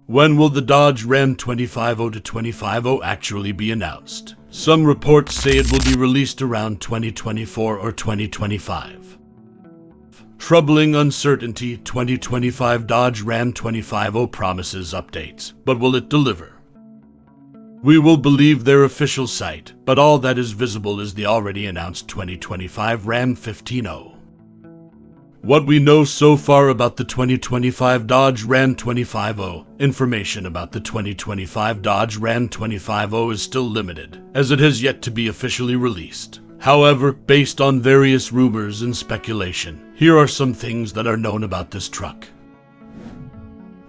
When will the Dodge Ram 250 to 250 actually be announced? Some reports say it will be released around 2024 or 2025. Troubling uncertainty. 2025 Dodge Ram 250 promises updates, but will it deliver? We will believe their official site, but all that is visible is the already announced 2025 Ram 1500. What we know so far about the 2025 Dodge Ram 250, information about the 2025 Dodge Ram 250 is still limited, as it has yet to be officially released. However, based on various rumors and speculation, here are some things that are known about this truck.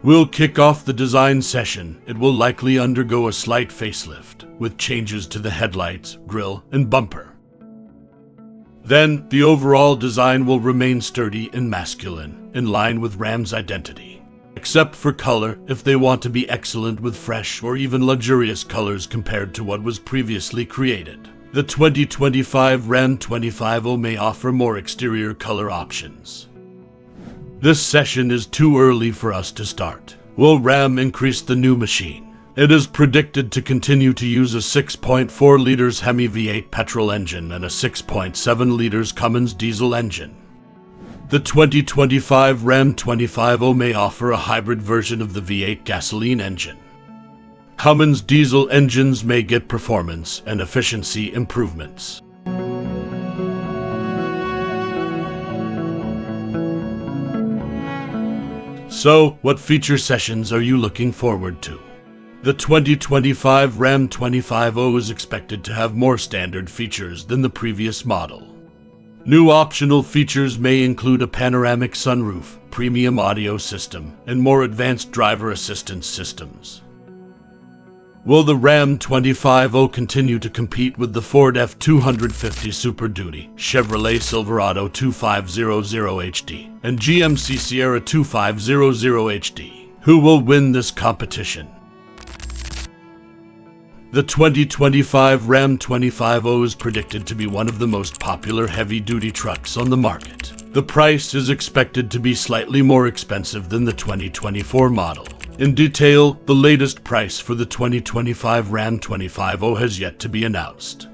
We'll kick off the design session. It will likely undergo a slight facelift, with changes to the headlights, grille, and bumper. Then, the overall design will remain sturdy and masculine, in line with Ram's identity. Except for color, if they want to be excellent with fresh or even luxurious colors compared to what was previously created. The 2025 Ram 250 may offer more exterior color options. This session is too early for us to start. Will Ram increase the new machine? It is predicted to continue to use a 6.4 liters Hemi V8 petrol engine and a 6.7 liters Cummins diesel engine. The 2025 Ram 250 may offer a hybrid version of the V8 gasoline engine. Cummins diesel engines may get performance and efficiency improvements. So, what feature sessions are you looking forward to? The 2025 Ram 250 is expected to have more standard features than the previous model. New optional features may include a panoramic sunroof, premium audio system, and more advanced driver assistance systems. Will the Ram 250 continue to compete with the Ford F-250 Super Duty, Chevrolet Silverado 2500 HD, and GMC Sierra 2500 HD? Who will win this competition? The 2025 Ram 250 is predicted to be one of the most popular heavy-duty trucks on the market. The price is expected to be slightly more expensive than the 2024 model. In detail, the latest price for the 2025 Ram 250 has yet to be announced.